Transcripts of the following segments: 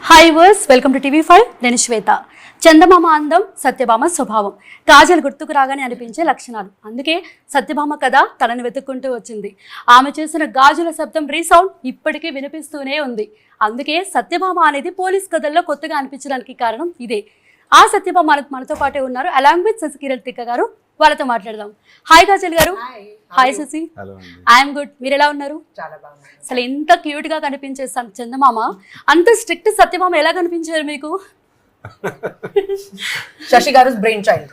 Hi verse, welcome to TV5. నేను శ్వేత. చందమామ అందం, సత్యభామ స్వభావం, కాజల్ గుర్తుకు రాగానే అనిపించే లక్షణాలు. అందుకే సత్యభామ కథ తనని వెతుక్కుంటూ వచ్చింది. ఆమె చేసిన గాజుల శబ్దం రీసౌండ్ ఇప్పటికీ వినిపిస్తూనే ఉంది. అందుకే సత్యభామ అనేది పోలీస్ కథల్లో కొత్తగా అనిపించడానికి కారణం ఇదే. ఆ సత్యభామ మనతో పాటే ఉన్నారు, అలాంగ్ విత్ శశి కిరణ్ తిక్క గారు. వాళ్ళతో మాట్లాడదాం. Hi Kajal garu. Hi Sashi. I'm good. మీరు ఎలా ఉన్నారు? అసలు ఎంత క్యూట్ గా కనిపించే చందమామ, అంత స్ట్రిక్ట్ సత్యభామ ఎలా కనిపించారు మీకు? శశి గారు బ్రెయిన్ చైల్డ్.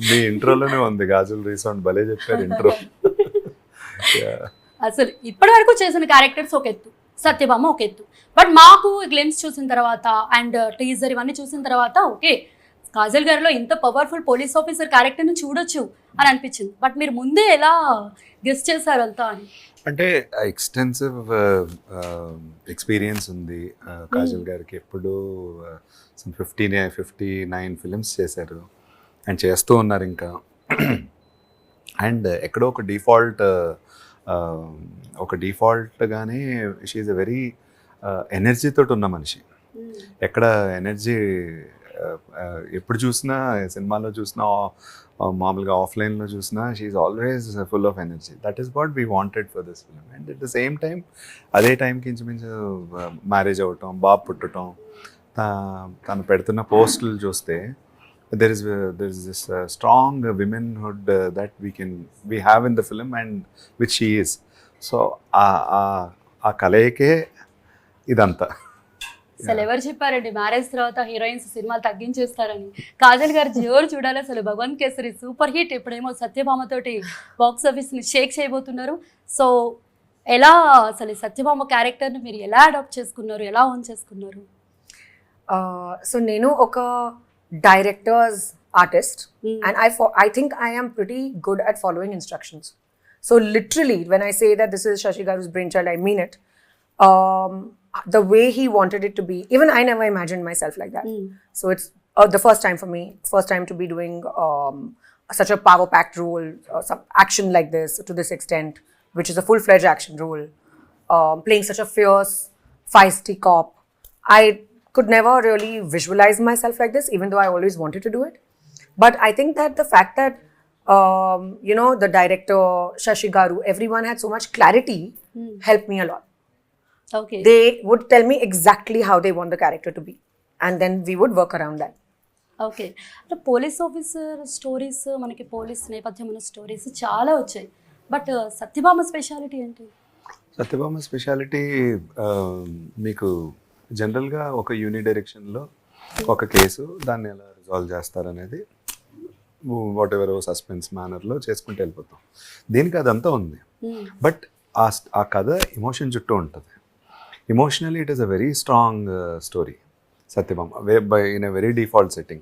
మీ ఇంట్రోలోనే ఉంది గాజుల రీసౌండ్, భలే చెప్పారు ఇంట్రో. అసలు ఇప్పటి వరకు చేసిన క్యారెక్టర్స్ ఒక ఎత్తు, సత్యభామ ఒక ఎత్తు. బట్ మాకు గ్లిమ్స్ చూసిన తర్వాత అండ్ టీజర్ ఇవన్నీ చూసిన తర్వాత ఓకే, కాజల్ గారిలో ఇంత పవర్ఫుల్ పోలీస్ ఆఫీసర్ క్యారెక్టర్ని చూడొచ్చు అని అనిపించింది. బట్ మీరు ముందే ఎలా గెస్ చేశారు అంతా అని? అంటే ఎక్స్టెన్సివ్ ఎక్స్పీరియన్స్ ఉంది కాజల్ గారికి. ఎప్పుడు 59 ఫిలిమ్స్ చేశారు అండ్ చేస్తూ ఉన్నారు ఇంకా. అండ్ ఎక్కడో ఒక డిఫాల్ట్గానే షీఈ్ ఎ వెరీ ఎనర్జీతో ఉన్న మనిషి. ఎక్కడ ఎనర్జీ ఎప్పుడు చూసినా, సినిమాలో చూసినా, మామూలుగా ఆఫ్లైన్లో చూసినా, she always full of energy. That is what we wanted for this film. And at the same time అదే టైంకి ఇంచుమించు మ్యారేజ్ అవ్వటం, బాబు పుట్టడం, తను పెడుతున్న పోస్టులు చూస్తే there is this strong womanhood that we have in the film and which she is. So ఆ కలయికే ఇదంతా. అసలు ఎవరు చెప్పారండి మ్యారేజ్ తర్వాత హీరోయిన్స్ సినిమాలు తగ్గించేస్తారని? కాజల్ గారు జోరు చూడాలి. అసలు భగవంత్ కేసరి సూపర్ హిట్, ఇప్పుడేమో సత్యభామ తోటి బాక్స్ ఆఫీస్ని షేక్ చేయబోతున్నారు. సో ఎలా అసలు సత్యభామ క్యారెక్టర్ని మీరు ఎలా అడాప్ట్ చేసుకున్నారు, ఎలా ఓన్ చేసుకున్నారు? సో నేను ఒక directors artist and I think I am pretty good at following instructions. So literally when I say that this is Shashi Garu's brainchild, I mean it. The way he wanted it to be, even I never imagined myself like that. So it's the first time for me, first time to be doing such a power-packed role, some action like this to this extent, which is a full-fledged action role, playing such a fierce, feisty cop. I could never really visualize myself like this, even though I always wanted to do it. But I think that the fact that the director Shashi Garu, everyone had so much clarity, helped me a lot. Okay. They would tell me exactly how they want the character to be, and then we would work around that. Okay. అంటే police officer stories, మనకి police నేపథ్యం ఉన్న stories చాలా వచ్చాయి. But Satyabhama speciality ఏంటి? Satyabhama speciality మీకు జనరల్గా ఒక యూని డైరెక్షన్లో ఒక కేసు, దాన్ని ఎలా రిజాల్వ్ చేస్తారనేది వాట్ ఎవర్ సస్పెన్స్ మేనర్లో చేసుకుంటూ వెళ్ళిపోతాం. దీనికి అదంతా ఉంది. బట్ ఆ కథ ఎమోషన్ చుట్టూ ఉంటుంది. Emotionally, it is a very strong story, Satyabhama, in a very default setting.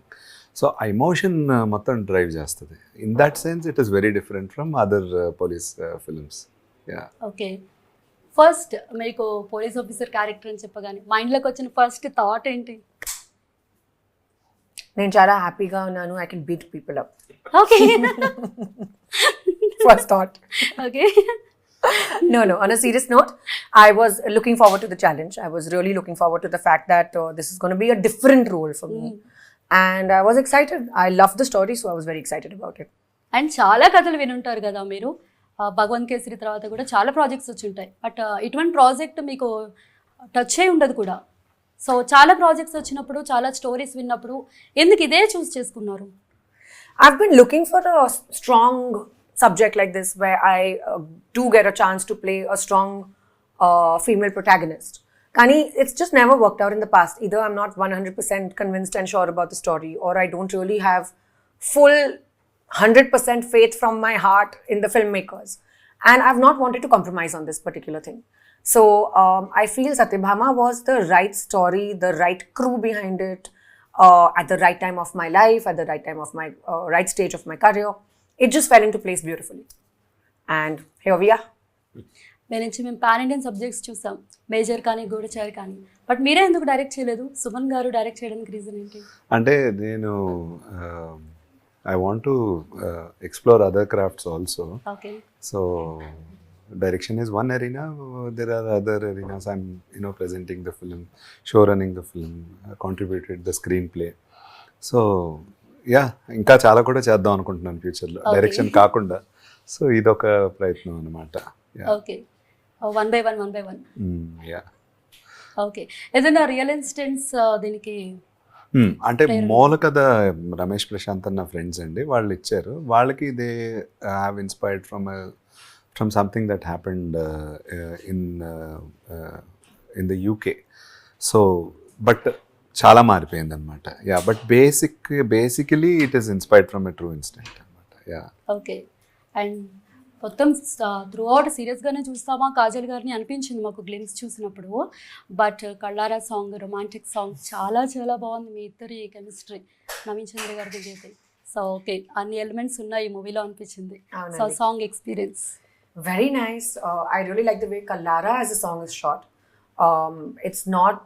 So, emotion మొత్తం డ్రైవ్ చేస్తుంది. In that sense, it is very different from other police films. Yeah. Okay. First మీకు police officer character అని చెప్పగానే మైండ్లోకి వచ్చిన first thought ఏంటి? నేను చాలా హ్యాపీగా ఉన్నాను, I can beat people up. Okay. First thought. Okay. No, on a serious note, I was looking forward to the challenge. I was really looking forward to the fact that this is going to be a different role for me. And I was excited. I loved the story, so I was very excited about it. And చాలా కథలు వినుంటారు కదా మీరు. భగవంత్ కేసరి తర్వాత కూడా చాలా projects వచ్చి ఉంటాయి. బట్ ఇటువంటి ప్రాజెక్ట్ మీకు టచ్ అయి ఉండదు కూడా. సో చాలా ప్రాజెక్ట్స్ వచ్చినప్పుడు, చాలా స్టోరీస్ విన్నప్పుడు ఎందుకు ఇదే చూస్ చేసుకున్నారు? I've been looking for a strong subject like this where I do get a chance to play a strong female protagonist. Kani, it's just never worked out in the past. Either I'm not 100% convinced and sure about the story, or I don't really have full 100% faith from my heart in the filmmakers. And I've not wanted to compromise on this particular thing. So I feel Satyabhama was the right story, the right crew behind it, at the right time of my life, at the right time of my right stage of my career. It just fell into place beautifully. And here we are. మేము pan Indian subjects చూసాం, major కానీ గూఢచారి కానీ. But మీరే ఎందుకు direct చేయలేదు? సుమన్ గారు direct చేయడానికి reason ఏంటి? అంటే నేను I want to explore other crafts also. Okay. So direction is one arena. There are other arenas. I'm presenting the film, show running the film, contributed the screenplay. So ఇంకా చాలా కూడా చేద్దాం అనుకుంటున్నాను ఫ్యూచర్లో, డైరెక్షన్ కాకుండా. సో ఇదొక ప్రయత్నం అనమాట. Okay, one by one. Okay, ఏదైనా రియల్ ఇన్సిడెంట్స్ దీనికి? అంటే మూల కథ రమేష్ ప్రశాంత్ అన్న ఫ్రెండ్స్ అండి, వాళ్ళు ఇచ్చారు. వాళ్ళకి they have inspired from something that happened in the UK. So but చాలా మారిపోయింది అనమాట. But basically it is inspired from a true incident అనమాట. ఓకే, అండ్ మొత్తం త్రూ అవుట్ సీరియస్గానే చూస్తామా కాజల్ గారిని అనిపించింది మాకు గ్లిమ్స్ చూసినప్పుడు. బట్ కళ్ళారా సాంగ్, రొమాంటిక్ సాంగ్ చాలా చాలా బాగుంది మీ ఇద్దరి కెమిస్ట్రీ, నవీన్ చంద్ర గారి అయితే. సో ఓకే, అన్ని ఎలిమెంట్స్ ఉన్నాయి ఈ మూవీలో అనిపించింది. So song experience very nice. I really like the way Kallara as a song is shot. It's not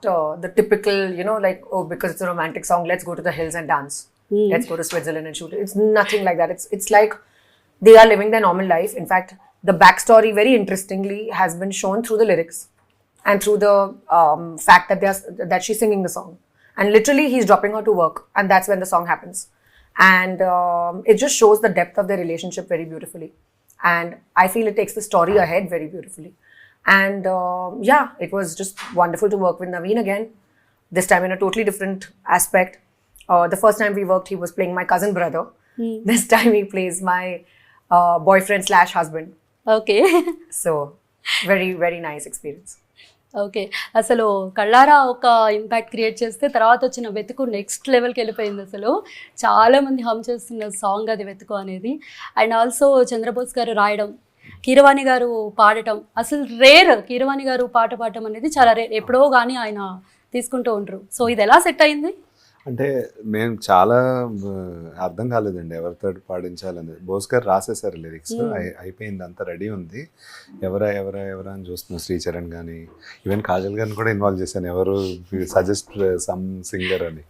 the typical, like, oh, because it's a romantic song, let's go to the hills and dance. Let's go to Switzerland and shoot it. It's nothing like that. It's like they are living their normal life. In fact, the backstory, very interestingly, has been shown through the lyrics and through the fact that she's singing the song. And literally, he's dropping her to work, and that's when the song happens. And it just shows the depth of their relationship very beautifully. And I feel it takes the story ahead very beautifully. And it was just wonderful to work with Naveen again, this time in a totally different aspect. The first time we worked, he was playing my cousin brother. This time he plays my boyfriend/husband. Okay, So very, very nice experience. Okay, అసలు కళ్ళారా ఒక impact create చేస్తే తర్వాత వచ్చిన వెతుకు next లెవెల్కి వెళ్ళిపోయింది. అసలు చాలామంది హమ్ చేస్తున్న సాంగ్ అది వెతుకు అనేది. అండ్ ఆల్సో చంద్రబోస్ గారు రాయడం, కీరవాణి గారు పాడటం, అసలు రేర్. కీరవాణి గారు పాట పాడటం అనేది చాలా రేర్, ఎప్పుడో కానీ ఆయన తీసుకుంటూ ఉంటారు. సో ఇది ఎలా సెట్ అయింది? అంటే మేము చాలా అర్థం కాలేదండి ఎవరితో పాడించాలని. బోస్ గారు రాసేసారు లిరిక్స్, అయిపోయింది, అంతా రెడీ ఉంది. ఎవరా అని చూస్తున్నాం. శ్రీచరణ్ కానీ ఈవెన్ కాజల్ గారిని కూడా ఇన్వాల్వ్ చేశాను, ఎవరు సజెస్ట్ సమ్ సింగర్ అని.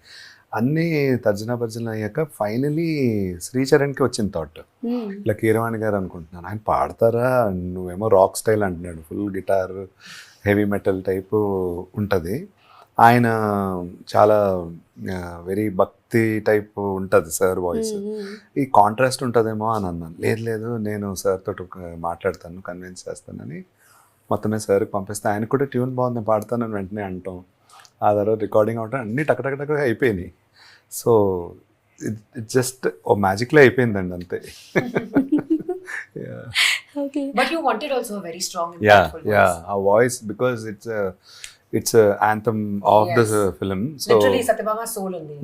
అన్నీ తర్జన అయ్యాక ఫైనలీ శ్రీచరణ్కి వచ్చిన థాట్, ఇలా కీరవాణి గారు అనుకుంటున్నాను, ఆయన పాడతారా, నువ్వేమో రాక్ స్టైల్ అంటున్నాడు, full guitar heavy metal type ఉంటుంది, ఆయన చాలా వెరీ భక్తి టైప్ ఉంటుంది సార్ వాయిస్, ఈ కాంట్రాస్ట్ ఉంటుందేమో అని అన్నాను. లేదు నేను సార్ తోటి మాట్లాడతాను, కన్విన్స్ చేస్తానని మొత్తమే సార్కి పంపిస్తే ఆయన కూడా ట్యూన్ బాగుంది పాడతానని వెంటనే అంటాం. ఆ తర్వాత రికార్డింగ్ అవటం అన్నీ టక్ అయిపోయినాయి. సో ఇట్ జస్ట్ ఓ మ్యాజిక్లో అయిపోయిందండి అంతే. But you wanted also a very strong, impactful voice. A voice, because it's a anthem of the film. So literally Satyabhama soul undi.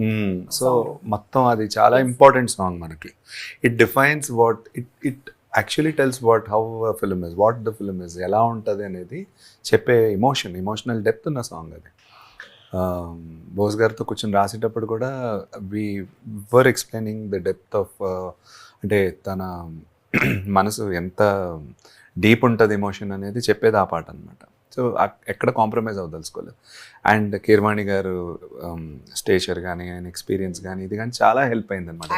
So మొత్తం అది చాలా ఇంపార్టెంట్ సాంగ్ మనకి. It defines what it actually tells how a film is, what the film is, ఎలా ఉంటుంది అనేది చెప్పే emotional depth ఉన్న song అది. బోస్ గారితో కూర్చొని రాసేటప్పుడు కూడా వి వర్ ఎక్స్ప్లెయినింగ్ ద డెప్త్ ఆఫ్, అంటే తన మనసు ఎంత డీప్ ఉంటుంది ఎమోషన్ అనేది చెప్పేది ఆ పాట అనమాట. సో ఎక్కడ కాంప్రమైజ్ అవ్వదలుచుకోలేదు. అండ్ కీరవాణి గారు స్టేచర్ కానీ ఆయన ఎక్స్పీరియన్స్ కానీ ఇది కానీ చాలా హెల్ప్ అయింది అనమాట.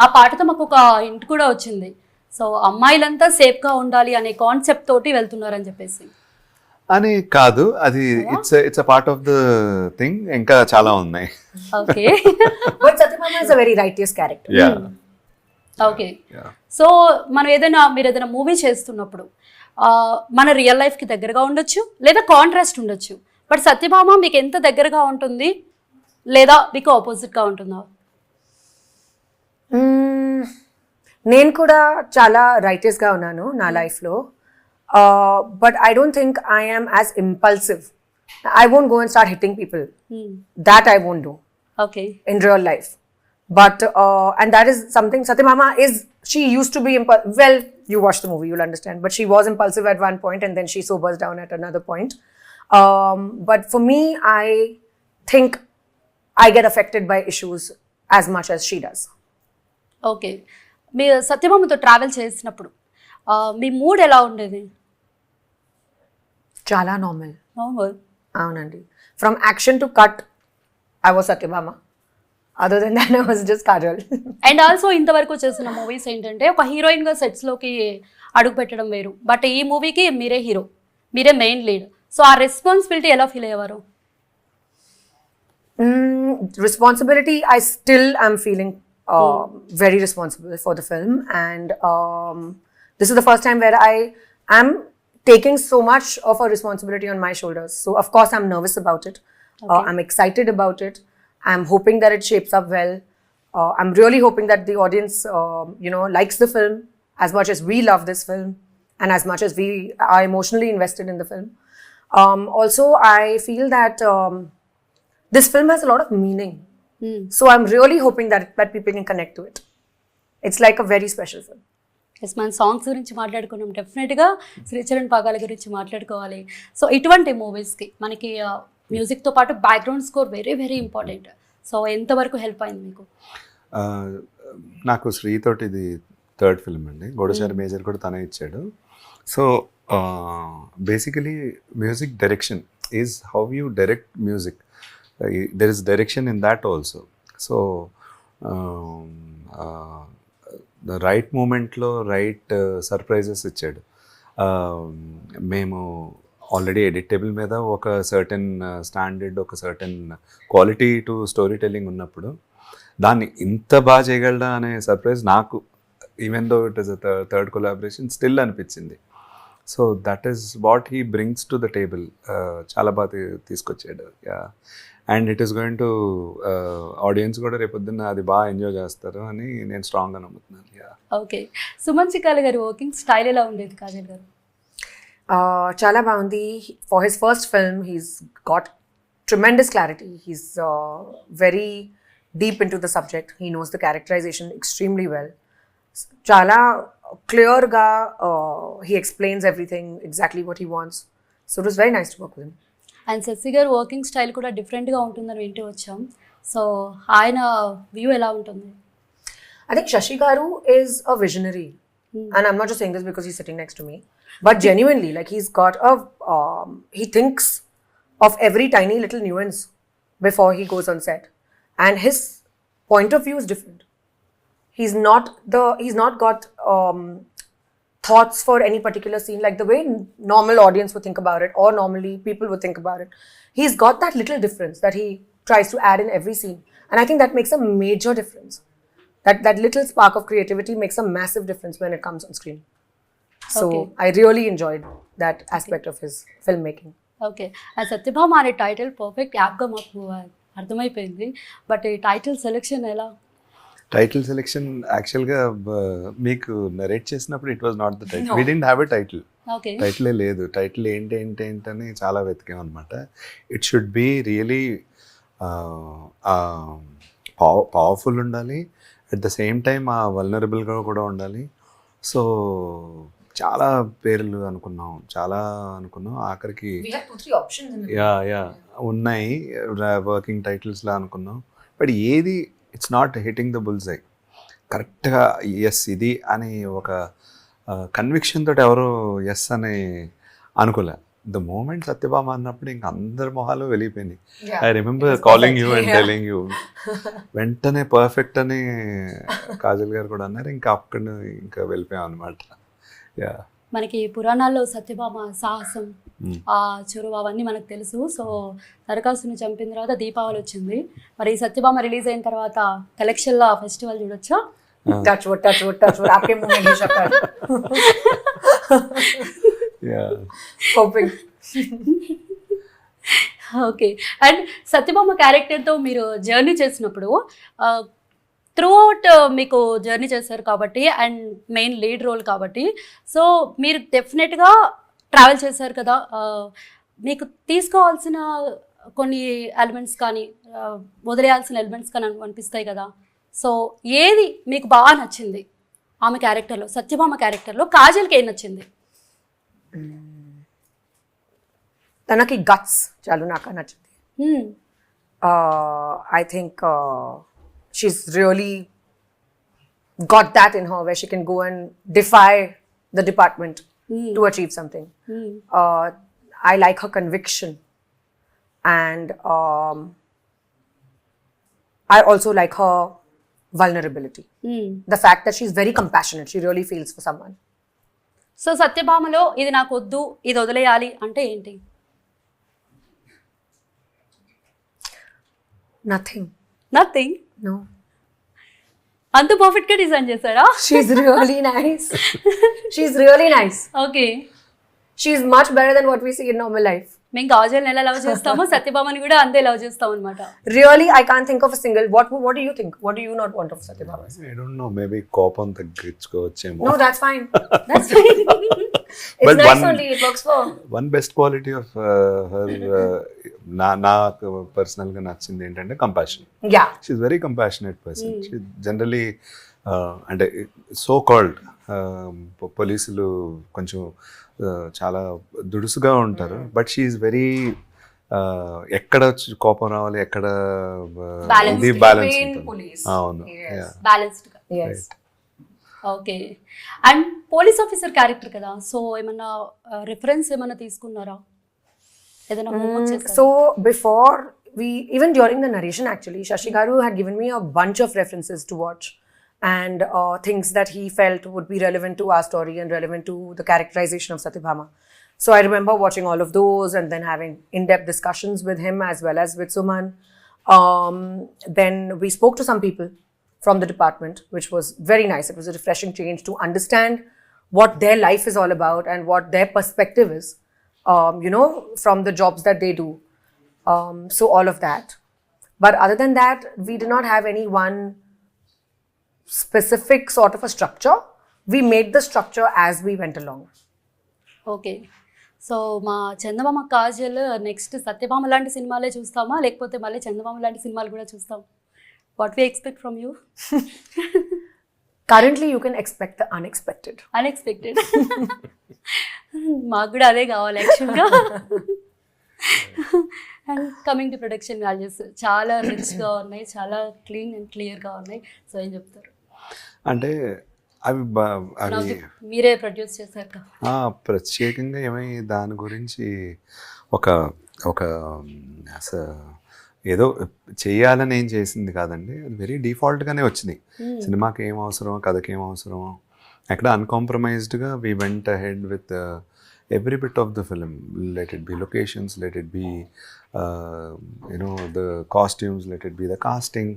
ఆ పాటతో మాకు ఒక హింట్ కూడా వచ్చింది. సో అమ్మాయిలంతా సేఫ్గా ఉండాలి అనే కాన్సెప్ట్ తోటి వెళ్తున్నారని చెప్పేసి అని కాదు, అది it's a part of the thing. ఇంకా చాలా ఉన్నాయి. Okay, but Satyabhama is a very righteous character. Okay, so మీరు ఏదైనా మూవీ చేస్తున్నప్పుడు మన రియల్ లైఫ్కి దగ్గరగా ఉండొచ్చు లేదా కాంట్రాస్ట్ ఉండొచ్చు. బట్ సత్యభామ మీకు ఎంత దగ్గరగా ఉంటుంది లేదా మీకు ఆపోజిట్గా ఉంటుందా? నేను కూడా చాలా రైటియస్గా ఉన్నాను నా లైఫ్లో. But I don't think I am as impulsive. I won't go and start hitting people. That I won't do. Okay. In real life. But, and that is something, Satyabhama she used to be impulsive. Well, you watch the movie, you'll understand. But she was impulsive at one point and then she sobers down at another point. But for me, I think I get affected by issues as much as she does. Okay. మీరు సత్యభామతో travel చేసినప్పుడు మీ mood ఎలా ఉండేది? చాలా normal. అవునండి. From action to cut I was Satyabhama. Other than that, I was just Kajal. And also ఇంతవరకు చేసిన movies ఏంటంటే ఒక హీరోయిన్గా సెట్స్లోకి అడుగు పెట్టడం వేరు, బట్ ఈ మూవీకి మీరే హీరో, మీరే మెయిన్ లీడ్. సో ఆ రెస్పాన్సిబిలిటీ ఎలా ఫీల్ అయ్యేవారు? Responsibility, I still am feeling very responsible for the film, and this is the first time where I am taking so much of a responsibility on my shoulders. So of course I'm nervous about it. I'm excited about it. I'm hoping that it shapes up well. I'm really hoping that the audience likes the film as much as we love this film and as much as we are emotionally invested in the film. Also, I feel that this film has a lot of meaning. So I'm really hoping that people can connect to it. It's like a very special film. Yes, మన songs గురించి మాట్లాడుకున్నాం, డెఫినెట్గా శ్రీచరణ్ పాగాల గురించి మాట్లాడుకోవాలి. So ఇటువంటి మూవీస్కి మనకి మ్యూజిక్తో పాటు background score very very important. So ఎంతవరకు హెల్ప్ అయింది మీకు? నాకు శ్రీతోటి ఇది థర్డ్ ఫిల్మ్ అండి. గోడచారి మేజర్ కూడా తనే ఇచ్చాడు. So basically music direction is how you direct music. There is direction in that also. So right మూమెంట్లో రైట్ సర్ప్రైజెస్ ఇచ్చాడు. మేము ఆల్రెడీ ఎడిట్ టేబుల్ మీద ఒక సర్టెన్ స్టాండర్డ్, ఒక certain quality to storytelling ఉన్నప్పుడు దాన్ని ఇంత బాగా చేయగలడా అనే సర్ప్రైజ్ నాకు, even though it is a third collaboration, still అనిపించింది. So that is what he brings to the table. చాలా బాగా తీసుకొచ్చాడు. And it is going to audience కూడా రేపొద్దున్న అది బాగా ఎంజాయ్ చేస్తారు అని నేను స్ట్రాంగ్గా నమ్ముతున్నాను. ఓకే, సుమన్ చికాల గారి వర్కింగ్ స్టైల్ ఎలా ఉండేది కాజల్ గారు? Chala Baundi, for his first film, he's got tremendous clarity. He's very deep into the subject. He knows the characterization extremely well. Chala clear ga, he explains everything, exactly what he wants. So it was very nice to work with him. And Sasi garu working style కూడా డిఫరెంట్గా ఉంటుందని వింటూ వచ్చాం. So ఆయన view ఎలా ఉంటుంది? I think Sashi Garu is a visionary. And I'm not just saying this because he's sitting next to me, but genuinely, like, he's got he thinks of every tiny little nuance before he goes on set, and his point of view is different. He's not got thoughts for any particular scene like the way normal audience would think about it, or normally people would think about it. He's got that little difference that he tries to add in every scene, and I think that makes a major difference. That little spark of creativity makes a massive difference when it comes on screen. So I really enjoyed that aspect of his filmmaking. Okay, ఆ సత్యభామ అనే title perfect యాప్గా మాకు అర్థమైపోయింది, but ఈ title selection ఎలా? Title selection యాక్చువల్గా మీకు narrate చేసినప్పుడు it was not the title. We didn't have a title. టైటిలే లేదు. టైటిల్ ఏంటని చాలా వెతికాం అనమాట. It should be really powerful ఉండాలి, అట్ ద సేమ్ టైమ్ వల్నరబుల్గా కూడా ఉండాలి. సో చాలా పేర్లు అనుకున్నాం. ఆఖరికి ఉన్నాయి వర్కింగ్ టైటిల్స్లా అనుకున్నాం. బట్ ఏది it's not hitting the bulls I కరెక్ట్గా. ఎస్ ఇది అని ఒక కన్విక్షన్ తోటి ఎవరు ఎస్ అని అనుకోలే. ద మూమెంట్ సత్యభామ అన్నప్పుడు ఇంకా అందరి మొహాలు వెళ్ళిపోయినాయి. I remember calling you and telling you, వెంటనే పర్ఫెక్ట్ అని కాజల్ గారు కూడా అన్నారు. ఇంకా అక్కడ ఇంకా వెళ్ళిపోయాం అనమాట. మనకి పురాణాల్లో సత్యభామ సాహసం, ఆ చొరవ అవన్నీ మనకు తెలుసు. సో నరకాసుని చంపిన తర్వాత దీపావళి వచ్చింది. మరి సత్యభామ రిలీజ్ అయిన తర్వాత కలెక్షన్లో ఫెస్టివల్ చూడొచ్చా? Touch wood. आपके मुंह में घी शक्कर. Hoping. ఓకే, అండ్ సత్యభామ క్యారెక్టర్తో మీరు జర్నీ చేసినప్పుడు త్రూ అవుట్ మీకు జర్నీ చేశారు కాబట్టి, అండ్ మెయిన్ లీడ్ రోల్ కాబట్టి, సో మీరు డెఫినెట్గా ట్రావెల్ చేశారు కదా, మీకు తీసుకోవాల్సిన కొన్ని ఎలిమెంట్స్ కానీ వదిలేయాల్సిన ఎలిమెంట్స్ కానీ అనిపిస్తాయి కదా. సో ఏది మీకు బాగా నచ్చింది ఆమె క్యారెక్టర్లో, సత్యభామ క్యారెక్టర్లో కాజల్కి ఏం నచ్చింది? తనకి గట్స్ చాలు నాకు నచ్చింది. I think she's really got that in her where she can go and defy the department to achieve something. I like her conviction, and I also like her vulnerability. The fact that she's very compassionate. She really feels for someone. So సత్యభామలో ఇది నాకు వద్దు, ఇది వదిలేయాలి అంటే ఏంటి? Nothing. Nothing. No. అంత perfect గా డిజైన్ చేశారా? She's really nice. She's really nice. Okay. She's much better than what we see in normal life. మేము కాజల్ని ఎలా లవ్ చేస్తామో సత్యభామని కూడా అంతే లవ్ చేస్తాం అనమాట. Really, I can't think of a single. What do you think? What do you not want of Satyabhama? I don't know, maybe కోపం తగ్గించుకోవచ్చేమో. No, that's fine. That's fine. It's But nice only. It works for. One best quality of her, నాకు పర్సనల్గా నచ్చింది ఏంటంటే compassion. Yeah. She very compassionate person. She generally అంటే so called పోలీసులు కొంచెం చాలా దుడుసుగా ఉంటారు, బట్ షీఈ్ వెరీ ఎక్కడ కోపం రావాలి, ఎక్కడ ఇది బ్యాలెన్స్ ఉంటుంది. అవును, బ్యాలెన్స్డ్ గా. Yes. Okay. And police officer character కదా, సో ఏమన్నా రిఫరెన్స్ ఏమన్నా తీసుకున్నారా? ఏదైనా హోంవర్క్ చేశారా? So before even during the narration, actually, Sashi Garu had given me a bunch of references to watch, and things that he felt would be relevant to our story and relevant to the characterization of Satyabhama. So I remember watching all of those and then having in-depth discussions with him as well as with Suman. Then we spoke to some people from the department, which was very nice. It was a refreshing change to understand what their life is all about and what their perspective is, from the jobs that they do. So all of that. But other than that, we did not have any one specific sort of a structure. We made the structure as we went along. Okay. So మా చందమామ Kajal next Satyabhama లాంటి సినిమాలే చూస్తామా, లేకపోతే మళ్ళీ చందమామ లాంటి సినిమాలు కూడా చూస్తాం? What we expect from you? Currently, you can expect the unexpected. Unexpected. మాకు కూడా అదే కావాలి యాక్చువల్గా. And coming to production values చాలా రిచ్గా ఉన్నాయి, చాలా క్లీన్ అండ్ క్లియర్గా ఉన్నాయి. సో ఏం చెప్తారు? అంటే అవి మీరే ప్రొడ్యూస్ చేశారు కదా. ప్రత్యేకంగా ఏమై దాని గురించి ఒక ఒక ఏదో చేయాలని ఏం చేసింది కాదండి, అది వెరీ డిఫాల్ట్గానే వచ్చినాయి. సినిమాకి ఏం అవసరమో, కథకి ఏం అవసరమో, ఎక్కడ అన్కాంప్రమైజ్డ్గా we went ahead with every bit of the film. Let it be locations, let it be the costumes, let it be the casting.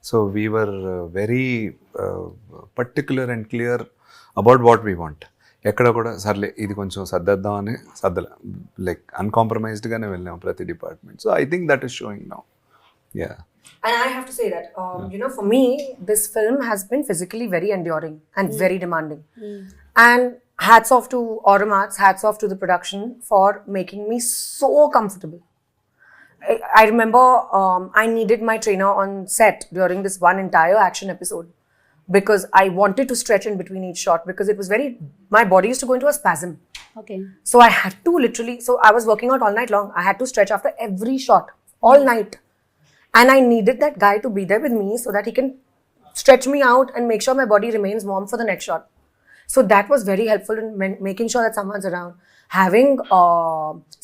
So we were very particular and clear about what we want. ఎక్కడ కూడా సర్లే ఇది కొంచెం సర్దేద్దాం అని like అన్కాంప్రమైజ్డ్గానే వెళ్ళాం ప్రతి department. So I think that is showing now. Yeah. And I have to say that, for me, this film has been physically very enduring and very demanding. And hats off to Aurum Arts, hats off to the production for making me so comfortable. I remember I needed my trainer on set during this one entire action episode because I wanted to stretch in between each shot because it was my body used to go into a spasm. Okay. So I had to literally, I was working out all night long. I had to stretch after every shot, all night. And I needed that guy to be there with me so that he can stretch me out and make sure my body remains warm for the next shot. So that was very helpful in making sure that someone's around. Having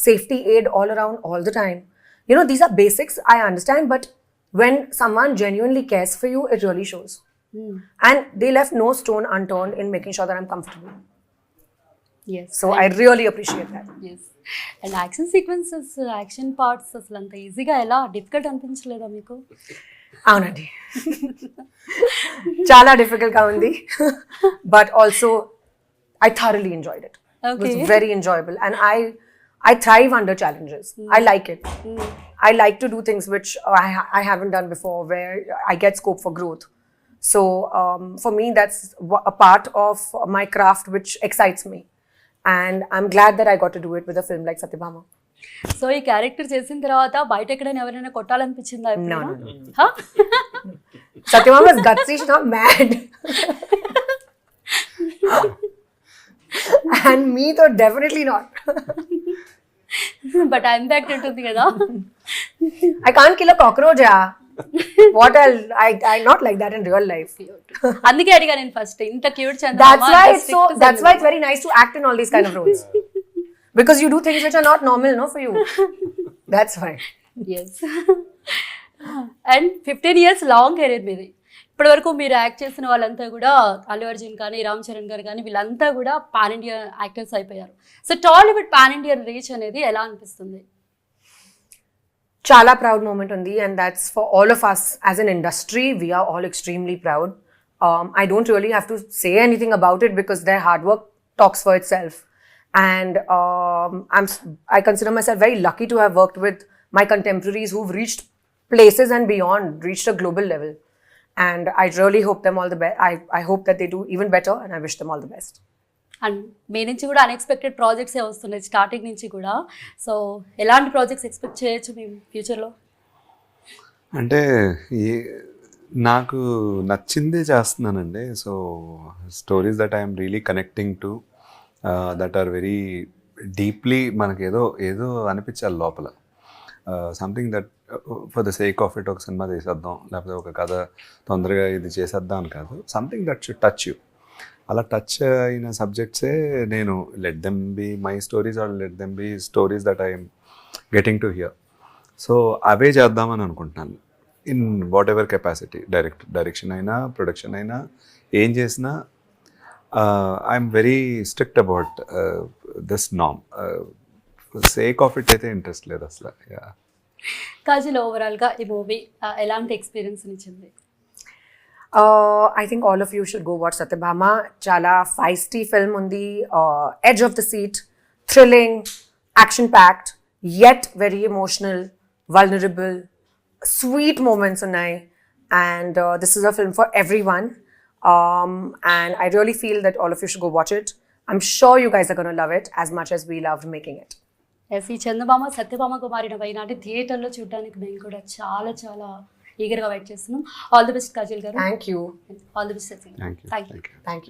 safety aid all around all the time. These are basics, I understand, but when someone genuinely cares for you, it really shows. And they left no stone unturned in making sure that I'm comfortable. Yes. So I really appreciate that. Yes. And action sequences, action parts అసలు అంత ఈజీగా ఎలా difficult అనిపించలేదా మీకు? అవునండి, చాలా డిఫికల్ట్గా ఉంది, but also I thoroughly enjoyed it. Okay. It was very enjoyable, and I thrive under challenges. I like it. I like to do things which I haven't done before, where I get scope for growth. So for me, that's a part of my craft which excites me, and I'm glad that I got to do it with a film like Satyabhama. So ఈ character చేసిన తర్వాత బయట ఎక్కడైనా ఎవరైనా కొట్టాలనిపించిందా? No. Satyabhama is gutsy, she's not mad. And me though, definitely not. But impact ఉంటుంది కదా. I can't kill a cockroach, yeah. What else? I not like that in real life. అందుకే అడిగా నేను ఫస్ట్, ఇంత cute That's why it's very nice to act in all these kind of roles. Because you do things which are not normal, no, for you. That's why. Yes. And 15 years long career మీది. ఇప్పటివరకు మీరు act చేసిన వాళ్ళంతా కూడా అల్లు అర్జున్ కానీ రామ్ చరణ్ గారు కానీ వీళ్ళంతా కూడా పాన్ ఇండియా యాక్టర్స్ అయిపోయారు. So Tollywood pan Indian reach అనేది ఎలా అనిపిస్తుంది? Chala proud moment on the, and that's for all of us as an industry. We are all extremely proud. I don't really have to say anything about it because their hard work talks for itself. And I consider myself very lucky to have worked with my contemporaries who've reached places and beyond, reached a global level. And I really hope them all the best. I hope that they do even better, and I wish them all the best. And మీ నుంచి కూడా unexpected ప్రాజెక్ట్సే వస్తున్నాయి starting నుంచి కూడా. So ఎలాంటి projects expect చేయొచ్చు మేము ఫ్యూచర్లో? అంటే నాకు నచ్చిందే చేస్తున్నానండి. So stories that I'm really connecting to, that are very deeply మనకి ఏదో అనిపించాలి లోపల. Something that for the sake of it ఒక సినిమా చేసేద్దాం, లేకపోతే ఒక కథ తొందరగా ఇది చేసేద్దాం అని కాదు. Something that should touch you. అలా టచ్ అయిన సబ్జెక్ట్సే నేను let them be my stories or let them be stories that I'm getting to hear. So అవే చేద్దామని అనుకుంటున్నాను in whatever capacity. Direction అయినా ప్రొడక్షన్ అయినా ఏం చేసినా I'm very strict about this namesake of it అయితే interest లేదు అసలు. కాజల్, ఓవరాల్గా ఈ మూవీ ఎలాంటి ఎక్స్పీరియన్స్ ఇచ్చింది? I think all of you should go watch Satyabhama. Chala feisty film on the edge of the seat, thrilling, action-packed, yet very emotional, vulnerable, sweet moments unnai. And this is a film for everyone. And I really feel that all of you should go watch it. I'm sure you guys are going to love it as much as we loved making it. Yes, ఈ చందమామ సత్యభామకు మారిన వైనాటి థియేటర్లో చూడడానికి మేము కూడా చాలా చాలా ఈగర్గా wait చేస్తున్నాం. ఆల్ ది బెస్ట్ కాజల్ గారు. Thank you. All the best. Thank you. Thank you.